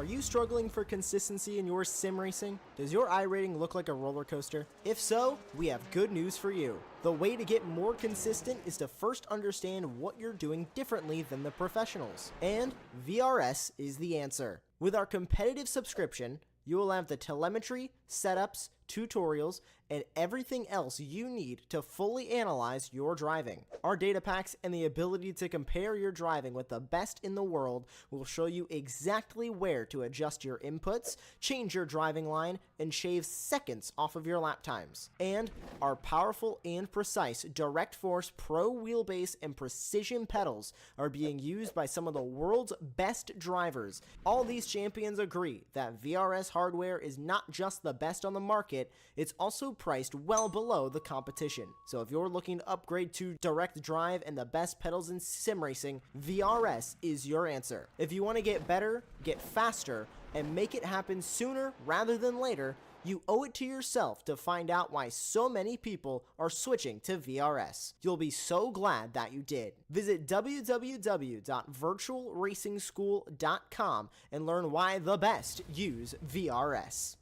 Are you struggling for consistency in your sim racing? Does your iRating look like a roller coaster? If so, we have good news for you. The way to get more consistent is to first understand what you're doing differently than the professionals. And VRS is the answer. With our competitive subscription, you will have the telemetry, setups, tutorials, and everything else you need to fully analyze your driving. Our data packs and the ability to compare your driving with the best in the world will show you exactly where to adjust your inputs, change your driving line, and shave seconds off of your lap times. And our powerful and precise Direct Force Pro wheelbase and precision pedals are being used by some of the world's best drivers. All these champions agree that VRS hardware is not just the best on the market, it's also priced well below the competition. So if you're looking to upgrade to direct drive and the best pedals in sim racing, VRS is your answer. If you want to get better, get faster, and make it happen sooner rather than later, you owe it to yourself to find out why so many people are switching to VRS. You'll be so glad that you did. Visit www.virtualracingschool.com and learn why the best use VRS.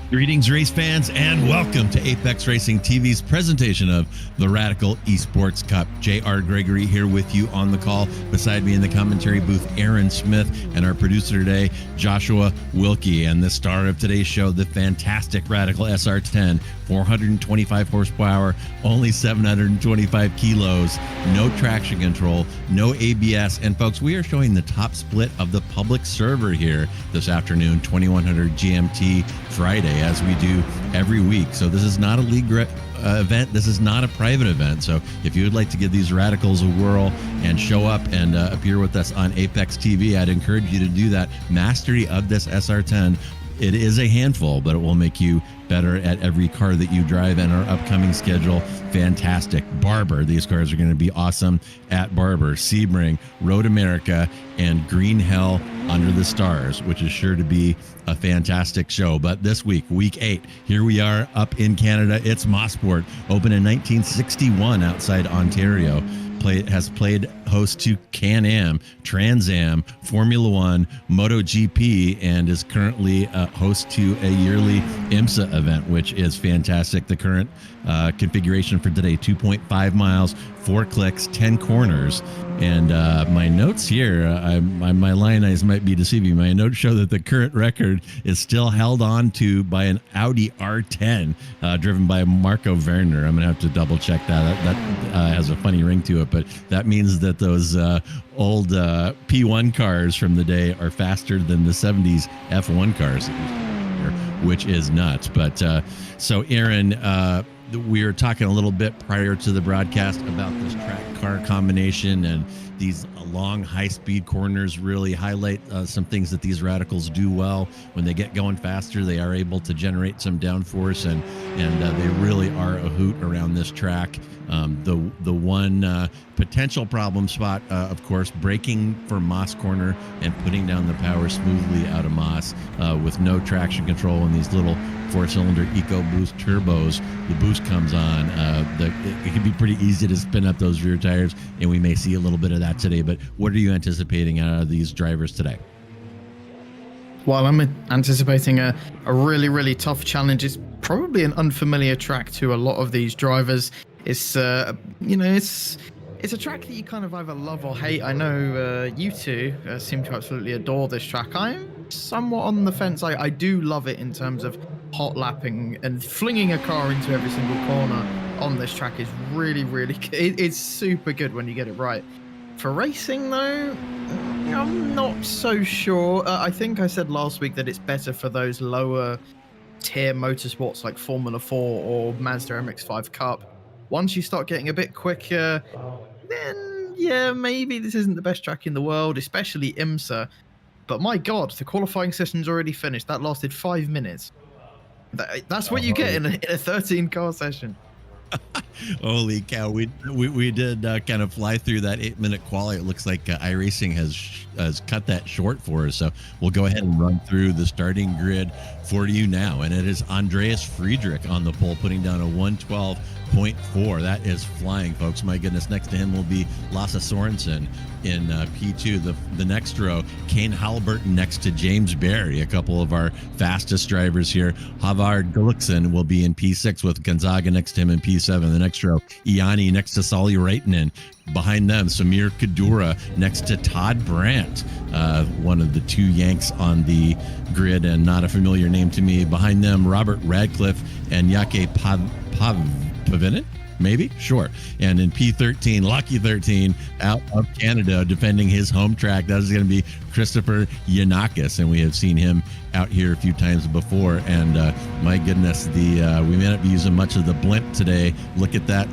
Greetings, race fans, and welcome to Apex Racing TV's presentation of the Radical Esports Cup. J.R. Gregory here with you on the call. Beside me in the commentary booth, Aaron Smith, and our producer today, Joshua Wilkie. And the star of today's show, the fantastic Radical SR10, 425 horsepower, only 725 kilos, no traction control, no ABS. And folks, we are showing the top split of the public server here this afternoon, 2100 GMT Friday, as we do every week. So this is not a league event. This is not a private event. So if you would like to give these radicals a whirl and show up and appear with us on Apex TV, I'd encourage you to do that. Mastery of this SR10. It is a handful, but it will make you better at every car that you drive. And our upcoming schedule, fantastic. Barber, these cars are going to be awesome at Barber, Sebring, Road America, and Green Hell Under the Stars, which is sure to be a fantastic show. But this week, week 8, here we are up in Canada. It's Mosport, opened in 1961 outside Ontario. Has played host to Can-Am, Trans Am, Formula One, MotoGP, and is currently host to a yearly IMSA event, which is fantastic. The current configuration for today, 2.5 miles, 4 clicks, 10 corners. And my notes here, my line eyes might be deceiving. My notes show that the current record is still held on to by an Audi R10 driven by Marco Werner. I'm going to have to double check that. That has a funny ring to it, but that means that those old P1 cars from the day are faster than the 70s F1 cars, which is nuts. But so Aaron, we were talking a little bit prior to the broadcast about this track car combination, and these long high-speed corners really highlight some things that these radicals do well. When they get going faster, they are able to generate some downforce, and they really are a hoot around this track. The one potential problem spot, of course, braking for Moss Corner and putting down the power smoothly out of Moss with no traction control and these little 4-cylinder EcoBoost turbos. The boost comes on. It can be pretty easy to spin up those rear tires, and we may see a little bit of that today. But what are you anticipating out of these drivers today? Well, I'm anticipating a really, really tough challenge. It's probably an unfamiliar track to a lot of these drivers. It's it's a track that you kind of either love or hate. I know you two seem to absolutely adore this track. I'm somewhat on the fence. I do love it in terms of hot lapping, and flinging a car into every single corner on this track is really, really good. It's super good when you get it right. For racing, though, I'm not so sure. I think I said last week that it's better for those lower tier motorsports like Formula 4 or Mazda MX-5 Cup. Once you start getting a bit quicker, then yeah, maybe this isn't the best track in the world, especially IMSA. But my God, the qualifying session's already finished. That lasted 5 minutes. That's what you get in a 13-car session. Holy cow! We did kind of fly through that 8-minute quali. It looks like iRacing has cut that short for us. So we'll go ahead and run through the starting grid for you now. And it is Andreas Friedrich on the pole, putting down a 112.4. That is flying, folks. My goodness. Next to him will be Lasse Sorensen in P2. The next row, Kane Halliburton next to James Barry, a couple of our fastest drivers here. Havard Gulliksen will be in P6 with Gonzaga next to him in P7. The next row, Iani next to Sali Raitanen. Behind them, Samir Kadura next to Todd Brandt, one of the two Yanks on the grid and not a familiar name to me. Behind them, Robert Radcliffe and Jake Pavinen. Maybe? Sure. And in P13, Lucky 13, out of Canada, defending his home track, that is going to be Christopher Yanakis. And we have seen him out here a few times before. And my goodness, we may not be using much of the blimp today. Look at that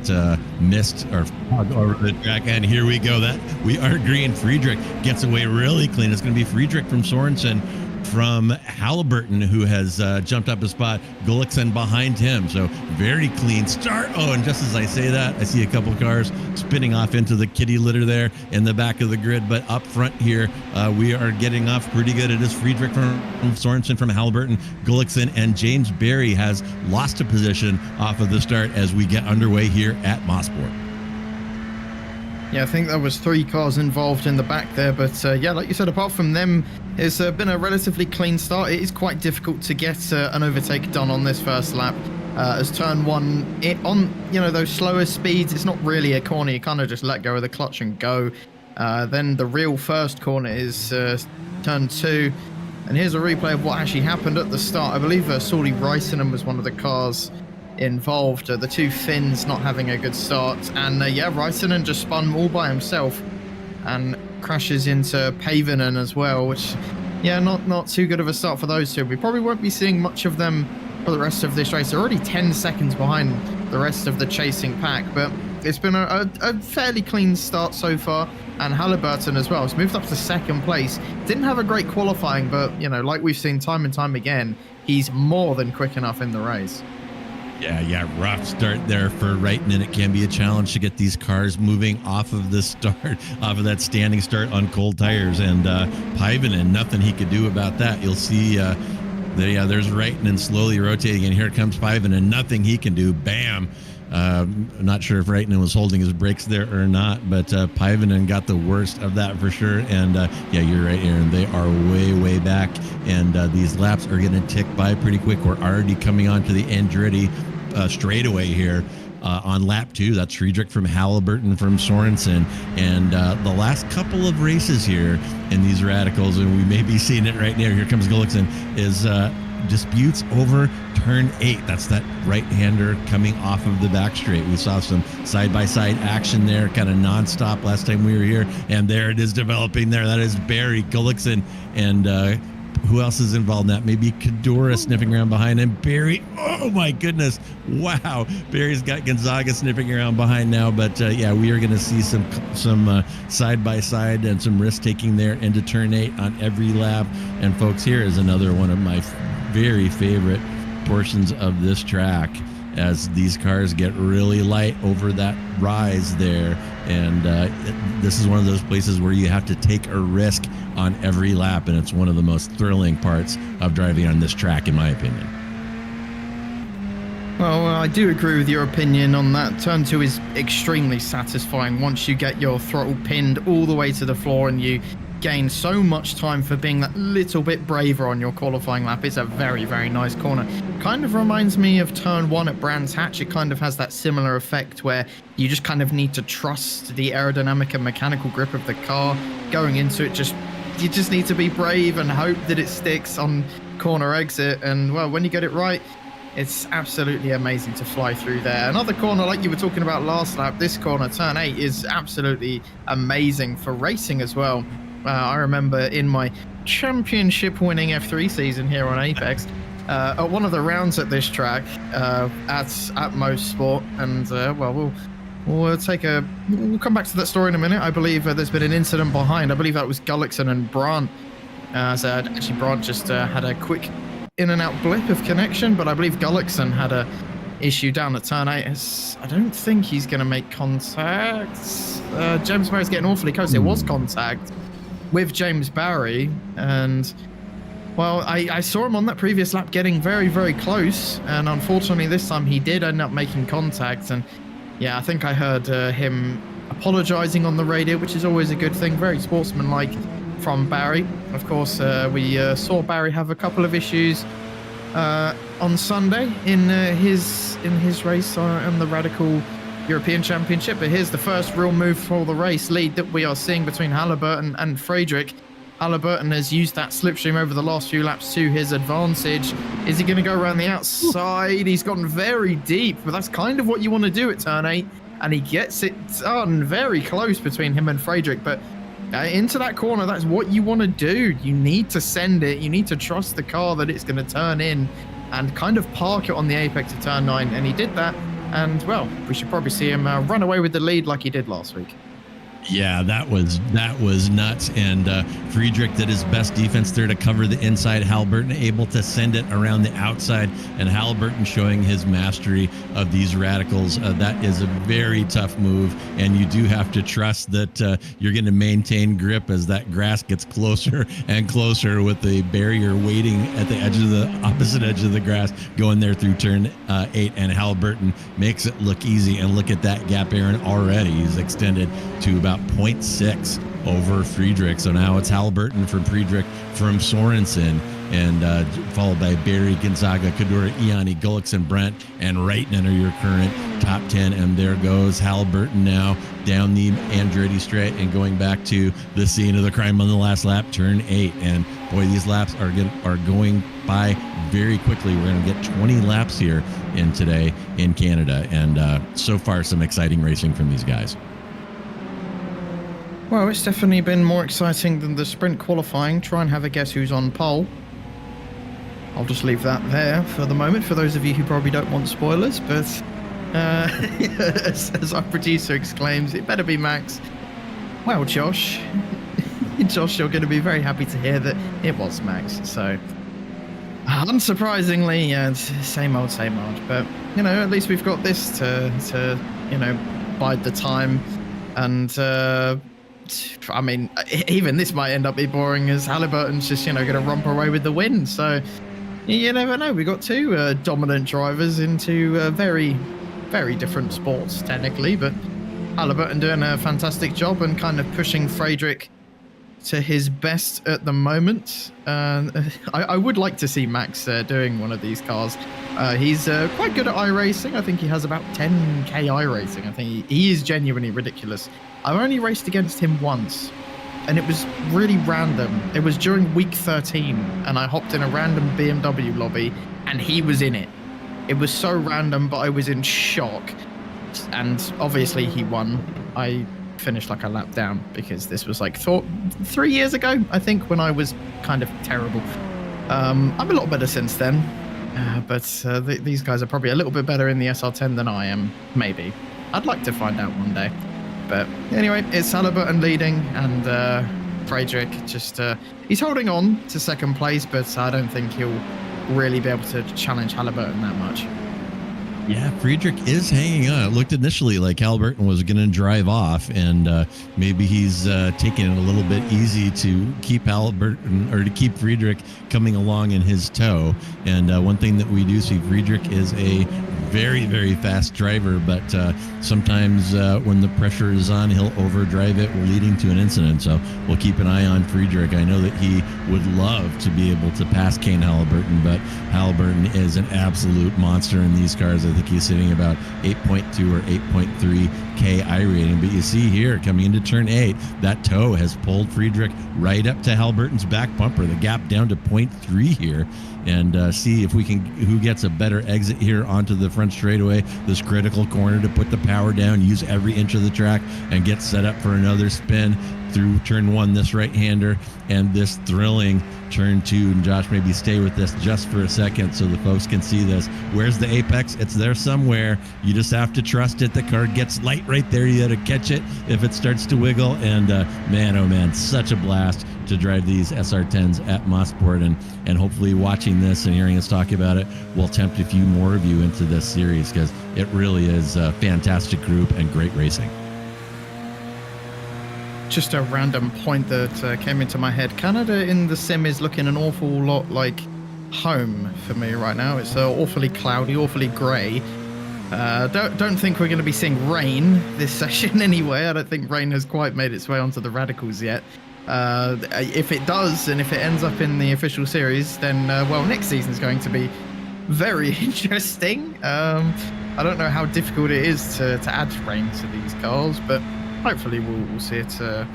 mist or fog over the track. And here we go. That we are green. Friedrich gets away really clean. It's going to be Friedrich from Sorensen, from Halliburton, who has jumped up a spot. Gulliksen behind him. So very clean start. Oh, and just as I say that, I see a couple cars spinning off into the kitty litter there in the back of the grid. But up front here, we are getting off pretty good. It is Friedrich from Sorensen from Halliburton. Gulliksen and James Barry has lost a position off of the start as we get underway here at Mosport. Yeah, I think there was 3 cars involved in the back there, but yeah, like you said, apart from them, it's been a relatively clean start. It is quite difficult to get an overtake done on this first lap. As turn 1, on those slower speeds, it's not really a corner. You kind of just let go of the clutch and go. Then the real first corner is turn 2, and here's a replay of what actually happened at the start. I believe Sauli Raitanen was one of the cars involved, the two Finns not having a good start, and yeah, Raitanen just spun all by himself and crashes into Pavinen as well, which yeah, not too good of a start for those two. We probably won't be seeing much of them for the rest of this race. They're already 10 seconds behind the rest of the chasing pack, but it's been a fairly clean start so far. And Halliburton as well has moved up to 2nd place. Didn't have a great qualifying, but like we've seen time and time again, he's more than quick enough in the race. Yeah, rough start there for Raitanen. It can be a challenge to get these cars moving off of the start, off of that standing start on cold tires. And Pavinen, nothing he could do about that. You'll see there's Raitanen slowly rotating, and here comes Pavinen. Nothing he can do. Bam. I'm not sure if Raitanen was holding his brakes there or not, but Pavinen got the worst of that for sure. And yeah, you're right, Aaron. They are way back, and these laps are going to tick by pretty quick. We're already coming on to the Andretti straightaway here on lap 2. That's Friedrich from Halliburton from Sorensen. And the last couple of races here in these radicals, and we may be seeing it right now. Here comes Gulliksen, is disputes over turn 8. That's that right-hander coming off of the back straight. We saw some side-by-side action there, kind of nonstop last time we were here, and there it is developing there. That is Barry Gulliksen, and who else is involved in that? Maybe Kadura sniffing around behind him. Barry, oh my goodness, wow. Barry's got Gonzaga sniffing around behind now, but yeah, we are going to see some side-by-side and some risk-taking there into turn 8 on every lap. And folks, here is another one of my very favorite portions of this track as these cars get really light over that rise there. And this is one of those places where you have to take a risk on every lap, and it's one of the most thrilling parts of driving on this track, in my opinion. Well, I do agree with your opinion on that. Turn 2 is extremely satisfying once you get your throttle pinned all the way to the floor and you gain so much time for being that little bit braver on your qualifying lap. It's a very nice corner. Kind of reminds me of turn 1 at Brands Hatch. It kind of has that similar effect where you just kind of need to trust the aerodynamic and mechanical grip of the car. Going into it, you just need to be brave and hope that it sticks on corner exit. And well, when you get it right, It's absolutely amazing to fly through there. Another corner, like you were talking about last lap, this corner, turn 8, is absolutely amazing for racing as well. I remember in my championship-winning F3 season here on Apex, at one of the rounds at this track, at Mosport, and we'll come back to that story in a minute. I believe there's been an incident behind. I believe that was Gullickson and Brandt. So actually, Brandt just had a quick in and out blip of connection, but I believe Gullickson had a issue down at turn 8. I don't think he's going to make contact. James Barry's getting awfully close. It was contact with James Barry, and well, I saw him on that previous lap getting very, very close, and unfortunately this time he did end up making contact. And yeah, I think I heard him apologizing on the radio, which is always a good thing, very sportsmanlike from Barry. Of course, we saw Barry have a couple of issues on Sunday in his race on the Radical European Championship. But here's the first real move for the race lead that we are seeing between Halliburton and Friedrich. Halliburton has used that slipstream over the last few laps to his advantage. Is he going to go around the outside? He's gotten very deep, but that's kind of what you want to do at turn 8, and he gets it done very close between him and Friedrich. But into that corner, that's what you want to do. You need to send it. You need to trust the car that it's going to turn in and kind of park it on the apex of turn 9. And he did that. And, well, we should probably see him run away with the lead like he did last week. Yeah, that was nuts. And Friedrich did his best defense there to cover the inside. Halliburton able to send it around the outside, and Halliburton showing his mastery of these radicals. That is a very tough move, and you do have to trust that you're going to maintain grip as that grass gets closer and closer, with the barrier waiting at the edge of the opposite edge of the grass going there through turn 8. And Halliburton makes it look easy, and look at that gap, Aaron. Already he's extended to about 0.6 over Friedrich. So now it's Halliburton from Friedrich from Sorensen, and followed by Barry, Gonzaga, Kadura, Iani, Gullickson, Brent, and Reitman are your current top 10. And there goes Halliburton now down the Andretti straight and going back to the scene of the crime on the last lap, turn 8. And boy, these laps are going by very quickly. We're going to get 20 laps here in today in Canada, and so far some exciting racing from these guys. Well, it's definitely been more exciting than the sprint qualifying. Try and have a guess who's on pole. I'll just leave that there for the moment, for those of you who probably don't want spoilers. But as our producer exclaims, it better be Max. Well, Josh, you're going to be very happy to hear that it was Max. So, unsurprisingly, yeah, same old. But, at least we've got this to bide the time. And, I mean, even this might end up being boring, as Halliburton's just, going to romp away with the win. So you never know. We got two dominant drivers into very, very different sports, technically. But Halliburton doing a fantastic job and kind of pushing Friedrich to his best at the moment. I would like to see Max doing one of these cars. He's quite good at iRacing. I think he has about 10k iRacing. I think he is genuinely ridiculous. I've only raced against him once, and it was really random. It was during week 13, and I hopped in a random BMW lobby, and he was in it. It was so random, but I was in shock. And obviously he won. I finished like a lap down, because this was like 3 years ago, I think, when I was kind of terrible. I'm a lot better since then, but these guys are probably a little bit better in the SR10 than I am, maybe. I'd like to find out one day. But anyway, it's Halliburton leading, and Friedrich just he's holding on to second place, but I don't think he'll really be able to challenge Halliburton that much. Yeah, Friedrich is hanging on. It looked initially like Halliburton was going to drive off, and maybe he's taking it a little bit easy to keep Halliburton, or to keep Friedrich coming along in his tow. And one thing that we do see, Friedrich is a very, very fast driver, but sometimes when the pressure is on, he'll overdrive it, leading to an incident. So we'll keep an eye on Friedrich. I know that he would love to be able to pass Kane Halliburton, but Halliburton is an absolute monster in these cars. I think he's sitting about 8.2 or 8.3K iRating. But you see here, coming into turn 8, that toe has pulled Friedrich right up to Halliburton's back bumper. The gap down to 0.3 here. And see if we can, who gets a better exit here onto the front straightaway, this critical corner, to put the power down, use every inch of the track, and get set up for another spin through turn 1, this right-hander, and this thrilling turn 2. And Josh, maybe stay with this just for a second so the folks can see this. Where's the apex? It's there somewhere. You just have to trust it. The car gets light right there. You got to catch it if it starts to wiggle. And man, oh man, such a blast to drive these SR10s at Mosport. And hopefully watching this and hearing us talk about it will tempt a few more of you into this series, because it really is a fantastic group and great racing. Just a random point that came into my head. Canada in the sim is looking an awful lot like home for me right now. It's awfully cloudy, awfully grey. Don't think we're going to be seeing rain this session anyway. I don't think rain has quite made its way onto the Radicals yet. If it does, and if it ends up in the official series, then well, next season is going to be very interesting. I don't know how difficult it is to add rain to these cars, but hopefully we'll see it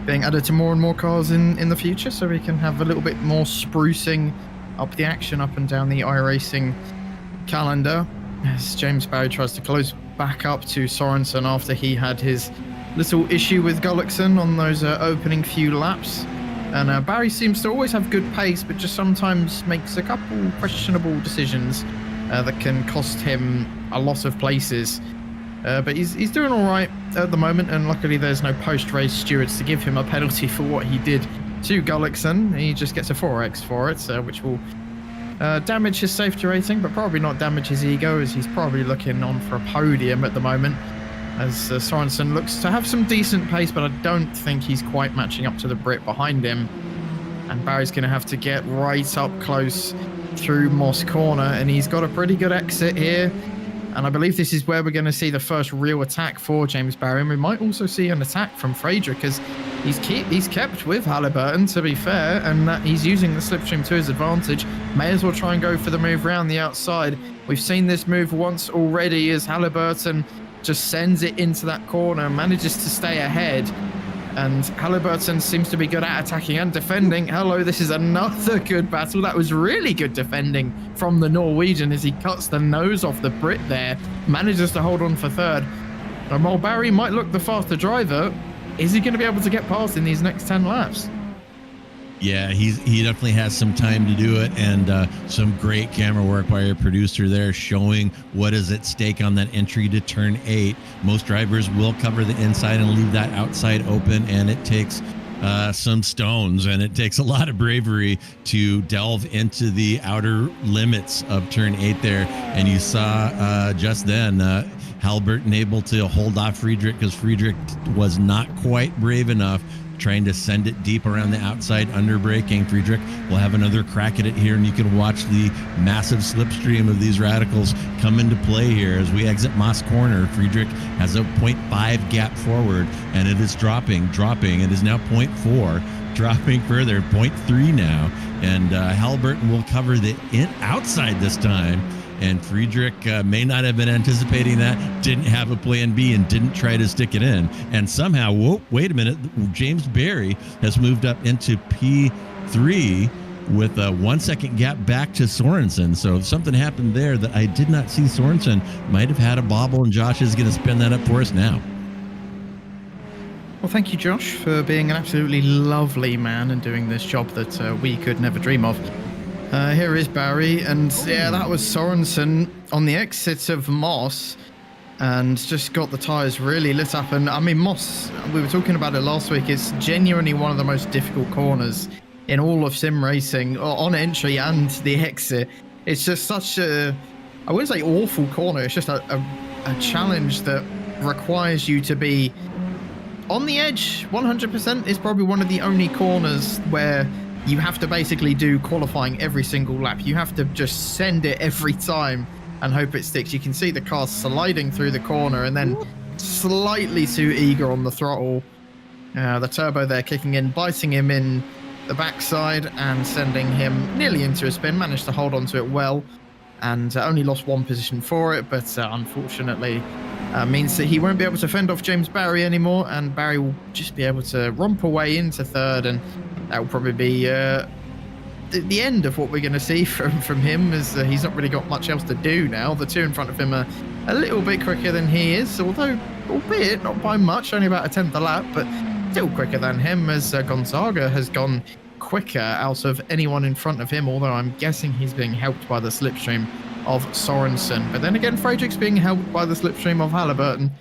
being added to more and more cars in the future, so we can have a little bit more sprucing up the action up and down the iRacing calendar, as James Barry tries to close back up to Sorensen after he had his little issue with Gullickson on those opening few laps. And Barry seems to always have good pace, but just sometimes makes a couple questionable decisions that can cost him a lot of places. But he's doing all right at the moment, and luckily there's no post-race stewards to give him a penalty for what he did to Gullickson. He just gets a 4X for it, which will damage his safety rating, but probably not damage his ego, as he's probably looking on for a podium at the moment, as Sorensen looks to have some decent pace, but I don't think he's quite matching up to the Brit behind him. And Barry's going to have to get right up close through Moss Corner, and he's got a pretty good exit here. And I believe this is where we're going to see the first real attack for James Barry. And we might also see an attack from Friedrich, because he's kept with Halliburton, to be fair, and that he's using the slipstream to his advantage. May as well try and go for the move around the outside. We've seen this move once already, as Halliburton just sends it into that corner and manages to stay ahead. And Halliburton seems to be good at attacking and defending. Hello, this is another good battle. That was really good defending from the Norwegian, as he cuts the nose off the Brit there, manages to hold on for third. And while Barry might look the faster driver, is he going to be able to get past in these next 10 laps? Yeah, he definitely has some time to do it, and some great camera work by our producer there, showing what is at stake on that entry to turn 8. Most drivers will cover the inside and leave that outside open, and it takes some stones, and it takes a lot of bravery to delve into the outer limits of turn 8 there. And you saw just then Halliburton able to hold off Friedrich, because Friedrich was not quite brave enough, trying to send it deep around the outside, under braking. Friedrich will have another crack at it here, and you can watch the massive slipstream of these Radicals come into play here as we exit Moss Corner. Friedrich has a 0.5 gap forward, and it is dropping. It is now 0.4, dropping further, 0.3 now, and Halliburton will cover the outside this time. And Friedrich may not have been anticipating that, didn't have a plan B, and didn't try to stick it in. And somehow, whoa, wait a minute, James Barry has moved up into P3 with a 1 second gap back to Sorensen. So something happened there that I did not see. Sorensen might have had a bobble, and Josh is going to spin that up for us now. Well, thank you, Josh, for being an absolutely lovely man and doing this job that we could never dream of. Here is Barry, and yeah, that was Sorensen on the exit of Moss, and just got the tyres really lit up. And I mean, Moss, we were talking about it last week, it's genuinely one of the most difficult corners in all of sim racing, on entry and the exit. It's just such a, I wouldn't say awful corner, it's just a challenge that requires you to be on the edge 100%. Is probably one of the only corners where you have to basically do qualifying every single lap. You have to just send it every time and hope it sticks. You can see the car sliding through the corner and then slightly too eager on the throttle. The turbo there kicking in, biting him in the backside and sending him nearly into a spin. Managed to hold onto it well and only lost one position for it, but unfortunately means that he won't be able to fend off James Barry anymore, and Barry will just be able to romp away into third, and that will probably be the end of what we're going to see from him, as he's not really got much else to do now. The two in front of him are a little bit quicker than he is, although albeit not by much, only about a tenth a lap, but still quicker than him, as Gonzaga has gone quicker out of anyone in front of him, although I'm guessing he's being helped by the slipstream of Sorensen. But then again, Friedrich's being helped by the slipstream of Halliburton.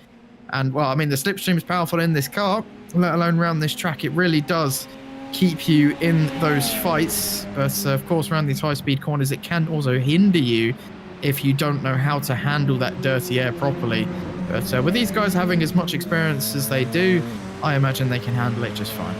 And, well, I mean, the slipstream is powerful in this car, let alone around this track. It really does keep you in those fights. But, of course, around these high-speed corners, it can also hinder you if you don't know how to handle that dirty air properly. But with these guys having as much experience as they do, I imagine they can handle it just fine.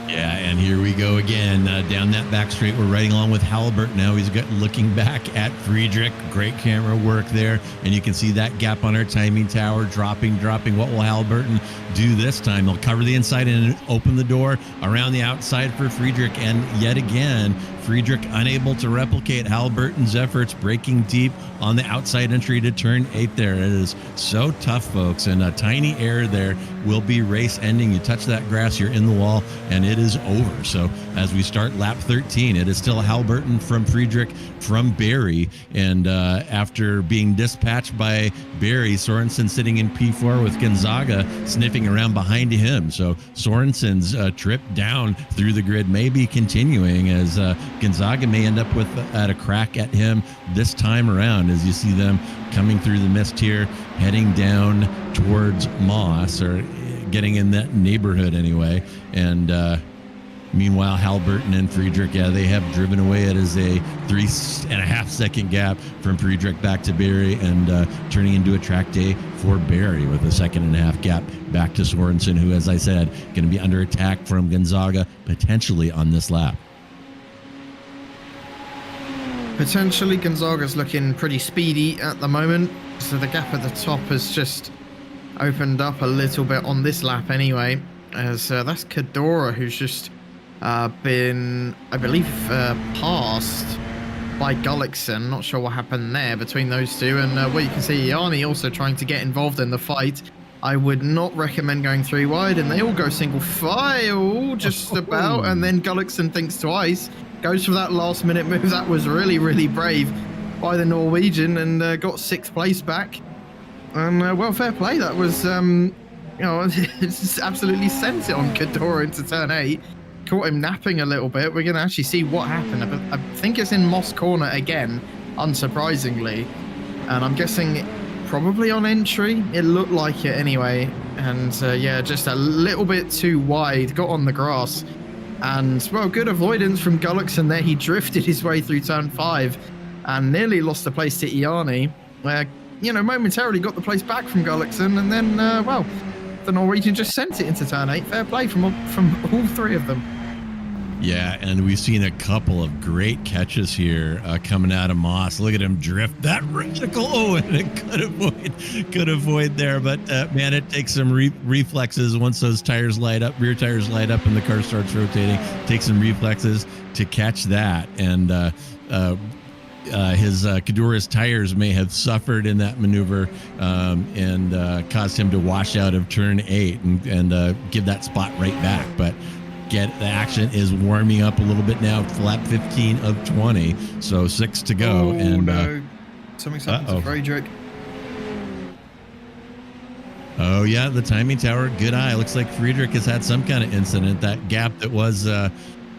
Yeah, and here we go again down that back straight. We're riding along with Halliburton now. He's looking back at Friedrich. Great camera work there, and you can see that gap on our timing tower dropping. What will Halliburton do this time? He'll cover the inside and open the door around the outside for Friedrich, and yet again, Friedrich unable to replicate Halliburton's efforts, breaking deep on the outside entry to turn 8 there. It is so tough, folks, and a tiny error there will be race ending. You touch that grass, you're in the wall, and it is over. So as we start lap 13, it is still Halliburton from Friedrich from Barry, and after being dispatched by Barry, Sorensen sitting in P4 with Gonzaga sniffing around behind him. So Sorensen's trip down through the grid may be continuing, as Gonzaga may end up at a crack at him this time around, as you see them coming through the mist here, heading down towards Moss, or getting in that neighborhood anyway. And meanwhile, Halliburton and Friedrich, they have driven away. It is a 3.5 second gap from Friedrich back to Barry, and turning into a track day for Barry with a 2.5 gap back to Sorensen, who, as I said, going to be under attack from Gonzaga potentially on this lap. Potentially, Gonzaga's looking pretty speedy at the moment, so the gap at the top has just opened up a little bit on this lap anyway, as that's Cadora, who's just been, I believe, passed by Gullickson. Not sure what happened there between those two, and well, you can see Yanni also trying to get involved in the fight. I would not recommend going 3 wide, and they all go single file just about, and then Gullickson thinks twice, goes for that last minute move. That was really, really brave by the Norwegian, and got 6th place back. And well, fair play. That was, you know, it's absolutely sent it on Cadora into turn 8. Caught him napping a little bit. We're going to actually see what happened. I think it's in Moss corner again, unsurprisingly. And I'm guessing probably on entry. It looked like it anyway. And yeah, just a little bit too wide. Got on the grass. And, well, good avoidance from Gullickson there. He drifted his way through turn 5 and nearly lost the place to Iani. You know, momentarily got the place back from Gullickson, and then, well, the Norwegian just sent it into turn 8. Fair play from all 3 of them. Yeah, and we've seen a couple of great catches here coming out of Moss. Look at him drift that radical. Oh, and it could avoid there, but man, it takes some reflexes once those tires light up, rear tires light up, and the car starts rotating. Takes some reflexes to catch that, and his Cadura's tires may have suffered in that maneuver, and caused him to wash out of turn 8 and give that spot right back. But the action is warming up a little bit now. Lap 15 of 20, so 6 to go. Oh, and no. Something's happened to Friedrich. Oh yeah, the timing tower, good eye. Looks like Friedrich has had some kind of incident. That gap that was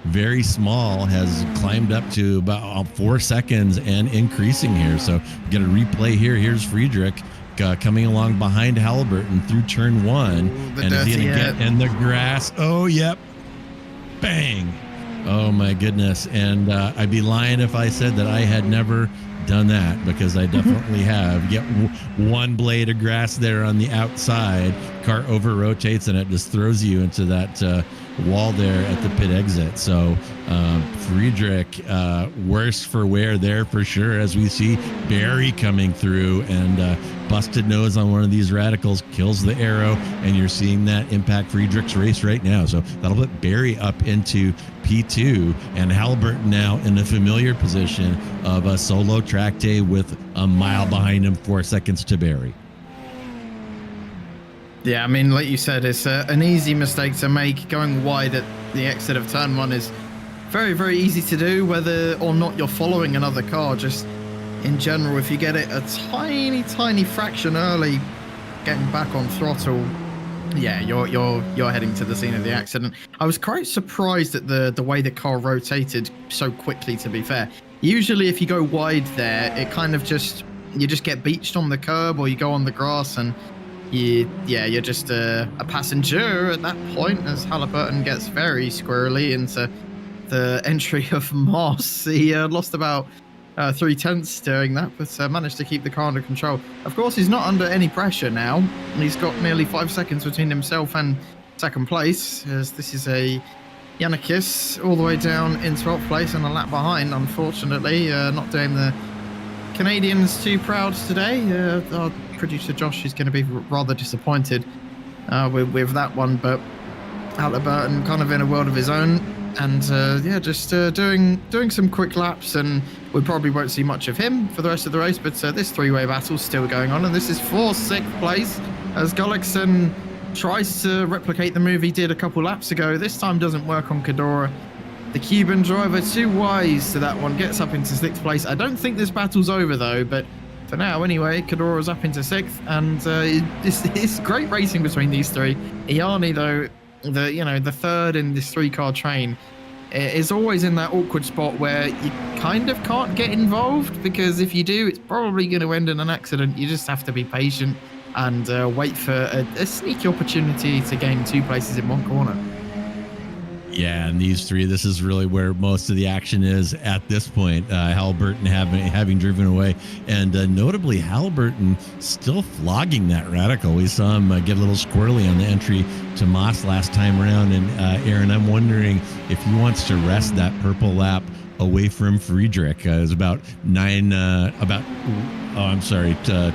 very small has climbed up to about 4 seconds and increasing here. So we get a replay here. Here's Friedrich coming along behind Halliburton through turn 1. And is he going to get in the grass? Oh, yep. Bang. Oh, my goodness. And I'd be lying if I said that I had never done that, because I definitely have. Get one blade of grass there on the outside, car over rotates, and it just throws you into that wall there at the pit exit. So Friedrich, worse for wear there for sure, as we see Barry coming through, and busted nose on one of these radicals kills the arrow, and you're seeing that impact Friedrich's race right now. So that'll put Barry up into P2, and Halliburton now in a familiar position of a solo track day with a mile behind him, 4 seconds to Barry. Yeah, I mean, like you said, it's an easy mistake to make. Going wide at the exit of turn 1 is very, very easy to do, whether or not you're following another car. Just in general, if you get it a tiny, tiny fraction early, getting back on throttle, yeah, you're heading to the scene of the accident. I was quite surprised at the way the car rotated so quickly, to be fair. Usually if you go wide there, it kind of you just get beached on the curb, or you go on the grass, and you're just a passenger at that point, as Halliburton gets very squirrely into the entry of Moss. He lost about 3/10 during that, but managed to keep the car under control. Of course, he's not under any pressure now. He's got nearly 5 seconds between himself and second place, as this is a Yannikis all the way down in 12th place and a lap behind, unfortunately. Not doing the Canadians too proud today. Our producer Josh is going to be rather disappointed with that one, but Halliburton kind of in a world of his own, and just doing some quick laps, and we probably won't see much of him for the rest of the race, but this three-way battle's still going on, and this is for 6th place as Gullickson tries to replicate the move he did a couple laps ago. This time doesn't work on Cadora. The Cuban driver, too wise to that one, gets up into 6th place. I don't think this battle's over though, but for now anyway, Cadora's up into 6th, and it's great racing between these three. Iani though, the third in this 3-car train, is always in that awkward spot where you kind of can't get involved, because if you do, it's probably going to end in an accident. You just have to be patient and wait for a sneaky opportunity to gain 2 places in one corner. Yeah, and these three, this is really where most of the action is at this point. Halliburton having driven away, and notably Halliburton still flogging that radical. We saw him get a little squirrely on the entry to Moss last time around, and Aaron, I'm wondering if he wants to rest that purple lap away from Friedrich. It's about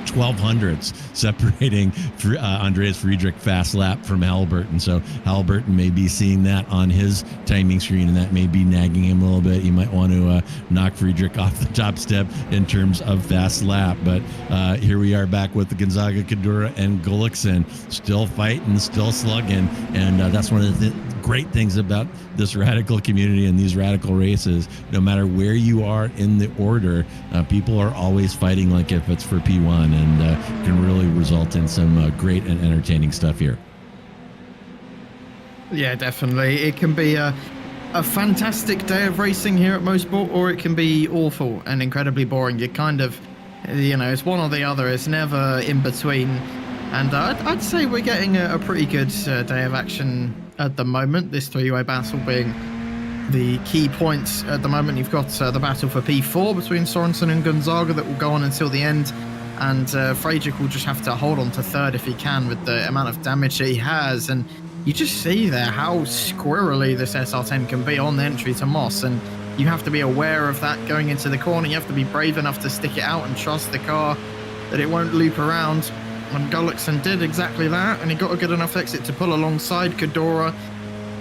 12 hundredths separating Andreas Friedrich fast lap from Halliburton. So Halliburton may be seeing that on his timing screen, and that may be nagging him a little bit. You might want to knock Friedrich off the top step in terms of fast lap. But here we are back with the Gonzaga, Cadura, and Gullickson still fighting, still slugging. And that's one of the great things about this radical community and these radical races. No matter where you are in the order, people are always fighting like if it's for P1, and can really result in some great and entertaining stuff here. Yeah, definitely. It can be a fantastic day of racing here at Mosport, or it can be awful and incredibly boring. You kind of, it's one or the other. It's never in between. And I'd say we're getting a pretty good day of action at the moment. This three-way battle being the key points at the moment. You've got the battle for P4 between Sorensen and Gonzaga that will go on until the end, and Friedrich will just have to hold on to third if he can with the amount of damage he has. And you just see there how squirrely this SR10 can be on the entry to Moss, and you have to be aware of that going into the corner. You have to be brave enough to stick it out and trust the car that it won't loop around. And Gullickson did exactly that, and he got a good enough exit to pull alongside Cadora,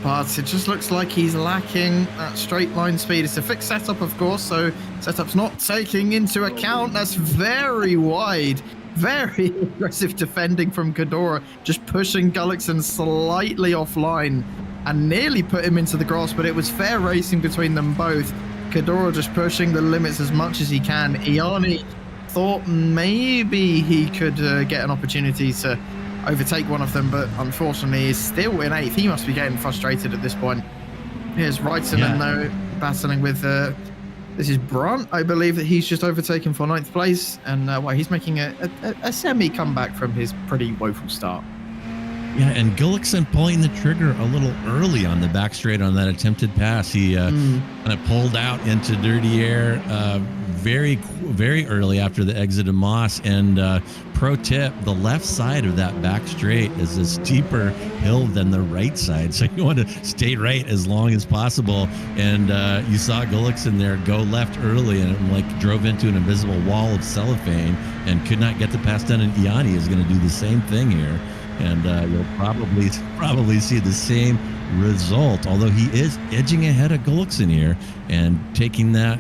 but it just looks like he's lacking that straight line speed. It's a fixed setup, of course, so setup's not taking into account. That's very wide, very aggressive defending from Cadora, just pushing Gullickson slightly offline and nearly put him into the grass, but it was fair racing between them both. Cadora just pushing the limits as much as he can. Iani thought maybe he could get an opportunity to overtake one of them, but unfortunately he's still in 8th. He must be getting frustrated at this point. Here's Reitinen though, battling with this is Brunt, I believe, that he's just overtaken for 9th place, and he's making a semi comeback from his pretty woeful start. Yeah, and Gullickson pulling the trigger a little early on the back straight on that attempted pass. He kind of pulled out into dirty air very early after the exit of Moss. And pro tip, the left side of that back straight is a steeper hill than the right side. So you want to stay right as long as possible. And you saw Gullickson there go left early and like drove into an invisible wall of cellophane and could not get the pass done. And Iani is going to do the same thing here. And you'll probably see the same result, although he is edging ahead of Gullickson here and taking that,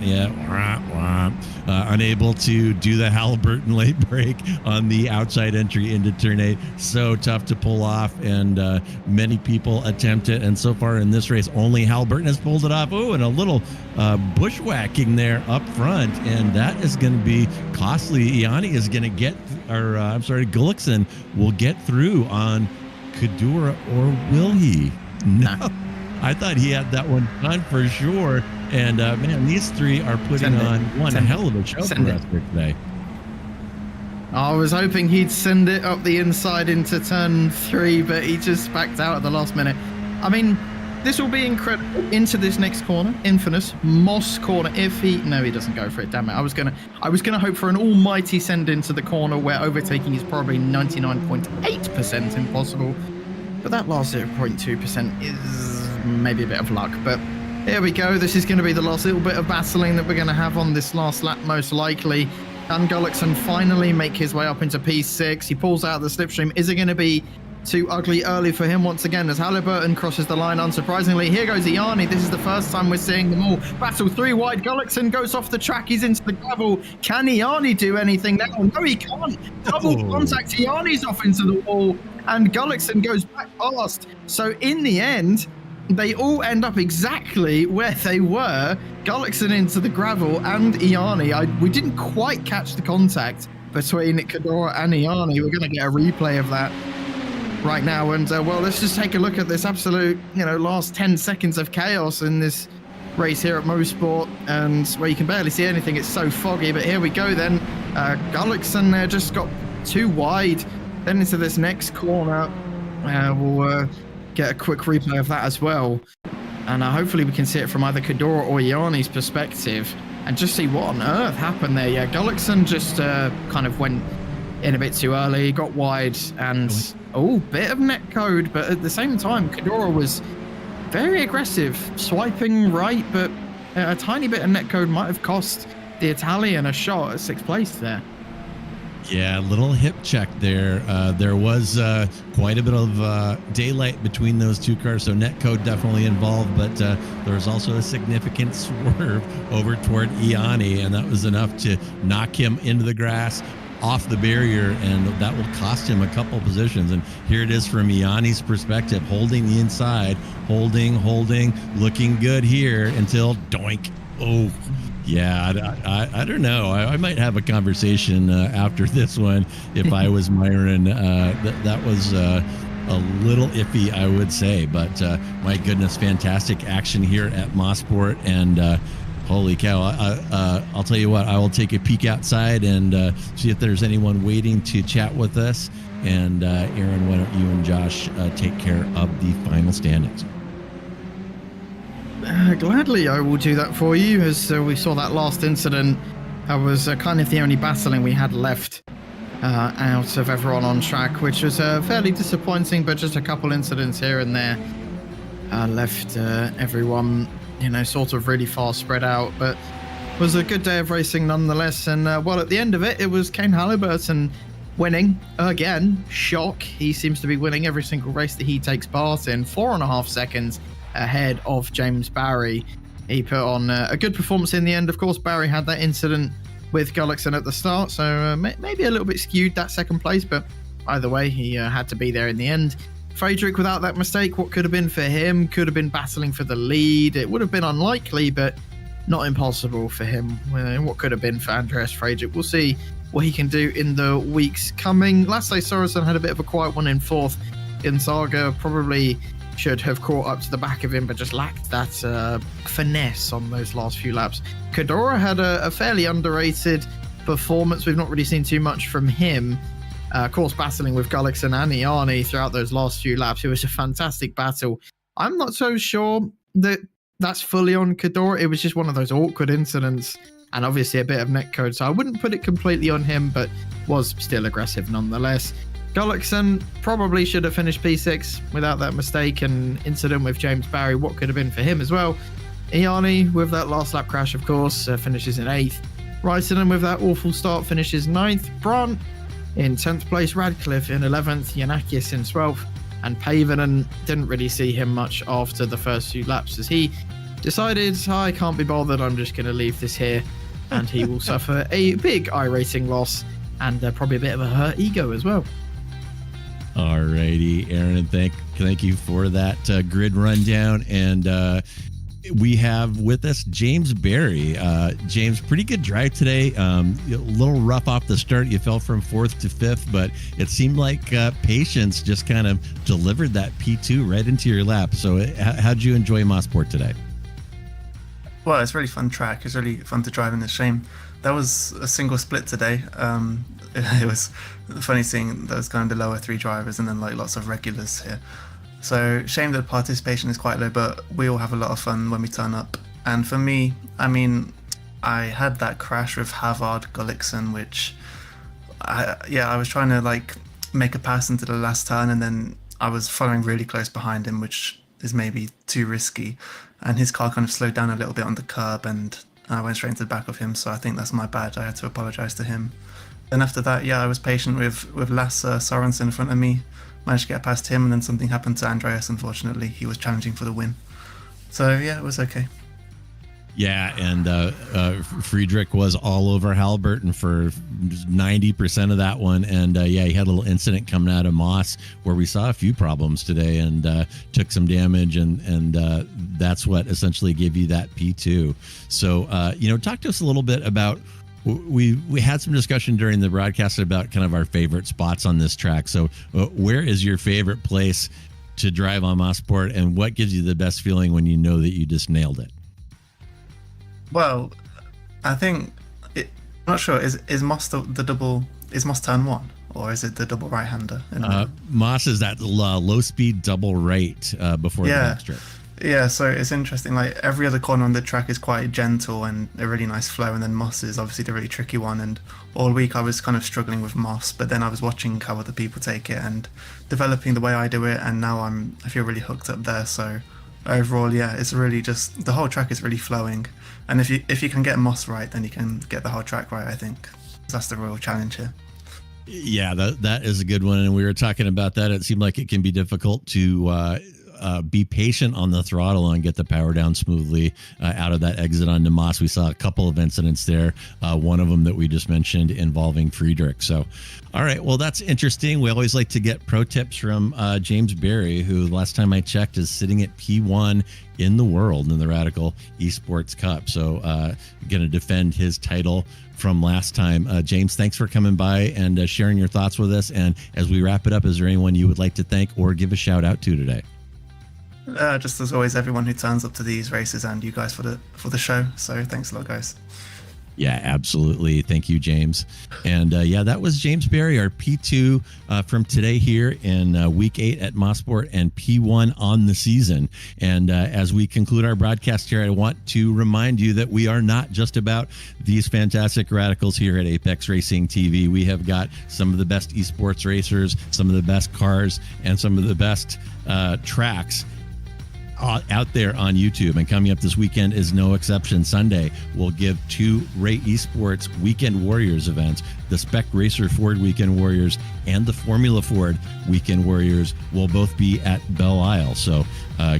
unable to do the Halliburton late break on the outside entry into turn 8. So tough to pull off, and many people attempt it, and so far in this race only Halliburton has pulled it off. Oh, and a little bushwhacking there up front, and that is going to be costly. Iani is going to get, Gullickson will get through on Kadura, or will he? No, I thought he had that one done for sure. And man, these three are putting on one hell of a show for us today. I was hoping he'd send it up the inside into turn 3, but he just backed out at the last minute. I mean, this will be incredible. Into this next corner, infamous Moss corner. If he doesn't go for it. Damn it! I was gonna hope for an almighty send into the corner where overtaking is probably 99.8% impossible. But that last 0.2% is maybe a bit of luck. But here we go. This is going to be the last little bit of battling that we're going to have on this last lap, most likely. Can Gullickson finally make his way up into P6? He pulls out the slipstream. Is it going to be too ugly early for him once again as Halliburton crosses the line? Unsurprisingly, here goes Iani. This is the first time we're seeing them all battle 3 wide. Gullickson goes off the track. He's into the gravel. Can Iani do anything now? No, he can't. Double contact. Iani's off into the wall, and Gullickson goes back past. So in the end, they all end up exactly where they were. Gullickson into the gravel and Iani. We didn't quite catch the contact between Kadora and Iani. We're going to get a replay of that right now. And well, let's just take a look at this absolute, last 10 seconds of chaos in this race here at Mosport, and where you can barely see anything. It's so foggy, but here we go then. Gullickson there just got too wide. Then into this next corner. We'll get a quick replay of that as well. And hopefully we can see it from either Kadora or Iani's perspective and just see what on earth happened there. Yeah, Gullickson just kind of went in a bit too early, got wide, and bit of netcode, but at the same time, Kadora was very aggressive, swiping right, but a tiny bit of netcode might have cost the Italian a shot at 6th place there. Yeah, little hip check there. There was quite a bit of daylight between those two cars, so netcode definitely involved, but there was also a significant swerve over toward Iani, and that was enough to knock him into the grass, off the barrier, and that will cost him a couple positions. And here it is from Iani's perspective, holding the inside, holding, looking good here until doink. Oh, yeah, I don't know. I might have a conversation after this one if I was Myron. That was a little iffy, I would say. But my goodness, fantastic action here at Mosport. And holy cow, I'll tell you what, I will take a peek outside and see if there's anyone waiting to chat with us. And Aaron, why don't you and Josh take care of the final standings? Gladly, I will do that for you. As we saw that last incident, that was kind of the only battling we had left out of everyone on track, which was fairly disappointing, but just a couple incidents here and there left everyone, sort of really far spread out. But it was a good day of racing nonetheless. And well, at the end of it, it was Kane Halliburton winning again. Shock. He seems to be winning every single race that he takes part in. 4.5 seconds ahead of James Barry. He put on a good performance in the end. Of course, Barry had that incident with Gullickson at the start, so maybe a little bit skewed that second place, but either way, he had to be there in the end. Friedrich, without that mistake, what could have been for him? Could have been battling for the lead. It would have been unlikely, but not impossible for him. What could have been for Andreas Friedrich? We'll see what he can do in the weeks coming. Lasse Sorensen had a bit of a quiet one in 4th. Gonzaga probably should have caught up to the back of him, but just lacked that finesse on those last few laps. Kadora had a fairly underrated performance. We've not really seen too much from him. Of course, battling with Gullickson and Iani throughout those last few laps. It was a fantastic battle. I'm not so sure that that's fully on Cador. It was just one of those awkward incidents and obviously a bit of netcode. So I wouldn't put it completely on him, but was still aggressive nonetheless. Gullickson probably should have finished P6 without that mistake and incident with James Barry. What could have been for him as well. Iani with that last lap crash, of course, finishes in 8th. Ryson with that awful start finishes 9th. Brant in 10th place. Radcliffe in 11th. Yanakis in 12th. And Pavinen didn't really see him much after the first few laps as he decided, I can't be bothered, I'm just going to leave this here. And he will suffer a big iRacing loss and probably a bit of a hurt ego as well. Alrighty, Aaron, and thank you for that grid rundown. And we have with us James Barry. James, pretty good drive today. A little rough off the start. You fell from 4th to 5th, but it seemed like patience just kind of delivered that P2 right into your lap. So how'd you enjoy Mosport today? Well, it's a really fun track. It's really fun to drive in. It's a shame that was a single split today. It was funny seeing those kind of the lower 3 drivers and then like lots of regulars here. So shame that participation is quite low, but we all have a lot of fun when we turn up. And for me, I mean, I had that crash with Havard Gullickson, which I was trying to like make a pass into the last turn, and then I was following really close behind him, which is maybe too risky. And his car kind of slowed down a little bit on the curb, and I went straight into the back of him. So I think that's my bad. I had to apologize to him. Then after that, I was patient with Lasse Sorensen in front of me. Managed to get past him, and then something happened to Andreas, unfortunately. He was challenging for the win. So it was okay. Yeah, and Friedrich was all over Halliburton for 90% of that one. And he had a little incident coming out of Moss where we saw a few problems today and took some damage, and that's what essentially gave you that P2. So, talk to us a little bit about, we had some discussion during the broadcast about kind of our favorite spots on this track. So where is your favorite place to drive on Mosport, and what gives you the best feeling when you know that you just nailed it? Well, I think I'm not sure. Is Moss the double? Is Moss turn 1, or is it the double right-hander? Moss is that low speed double right before the backstrip. Yeah, so it's interesting. Like every other corner on the track is quite gentle and a really nice flow, and then Moss is obviously the really tricky one. And all week I was kind of struggling with Moss, but then I was watching how other people take it and developing the way I do it, and now I feel really hooked up there. So overall, it's really just the whole track is really flowing. And if you can get Moss right, then you can get the whole track right, I think. That's the real challenge here. Yeah, that is a good one. And we were talking about that. It seemed like it can be difficult to be patient on the throttle and get the power down smoothly out of that exit onto Moss. We saw a couple of incidents there. One of them that we just mentioned involving Friedrich. So, all right. Well, that's interesting. We always like to get pro tips from James Barry, who last time I checked is sitting at P1 in the world in the Radical Esports Cup. So going to defend his title from last time. James, thanks for coming by and sharing your thoughts with us. And as we wrap it up, is there anyone you would like to thank or give a shout out to today? Just as always, everyone who turns up to these races and you guys for the show. So thanks a lot, guys. Yeah, absolutely. Thank you, James. And that was James Barry, our P2 from today here in week 8 at Mosport and P1 on the season. And as we conclude our broadcast here, I want to remind you that we are not just about these fantastic radicals here at Apex Racing TV. We have got some of the best esports racers, some of the best cars, and some of the best tracks out there on YouTube. And coming up this weekend is no exception. Sunday, we'll give 2 Ray Esports Weekend Warriors events. The Spec Racer Ford Weekend Warriors and the Formula Ford Weekend Warriors will both be at Belle Isle. So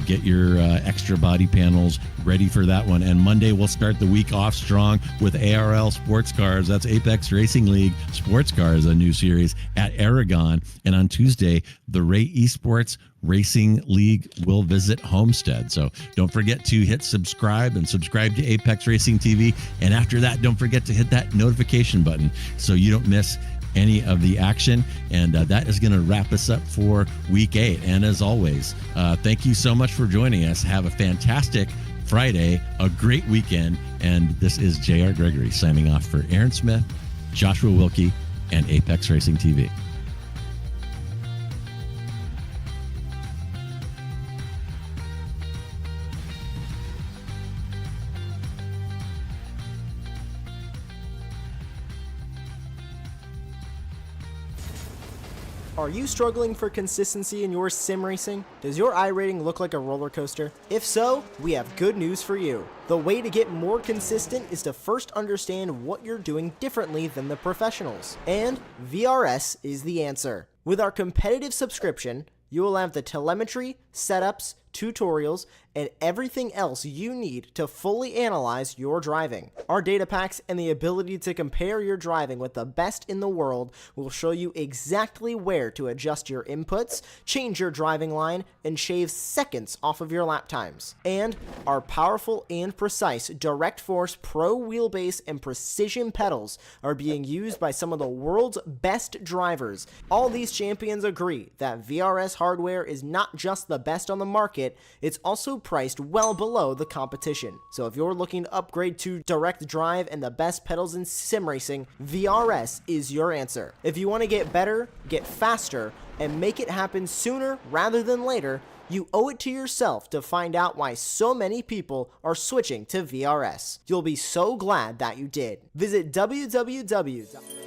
get your extra body panels ready for that one. And Monday, we'll start the week off strong with ARL Sports Cars. That's Apex Racing League Sports Cars, a new series at Aragon. And on Tuesday, the Ray Esports Racing League will visit Homestead. So don't forget to hit subscribe to Apex Racing TV. And after that, don't forget to hit that notification button so you don't miss any of the action. And that is going to wrap us up for week 8. And as always, thank you so much for joining us. Have a fantastic Friday, a great weekend. And this is J.R. Gregory signing off for Aaron Smith, Joshua Wilkie, and Apex Racing TV. Are you struggling for consistency in your sim racing? Does your iRating look like a roller coaster? If so, we have good news for you. The way to get more consistent is to first understand what you're doing differently than the professionals. And VRS is the answer. With our competitive subscription, you will have the telemetry, setups, tutorials, and everything else you need to fully analyze your driving. Our data packs and the ability to compare your driving with the best in the world will show you exactly where to adjust your inputs, change your driving line, and shave seconds off of your lap times. And our powerful and precise Direct Force Pro wheelbase and precision pedals are being used by some of the world's best drivers. All these champions agree that VRS hardware is not just the best on the market, it's also priced well below the competition. So if you're looking to upgrade to direct drive and the best pedals in sim racing, VRS is your answer. If you want to get better, get faster, and make it happen sooner rather than later, you owe it to yourself to find out why so many people are switching to VRS. You'll be so glad that you did. Visit www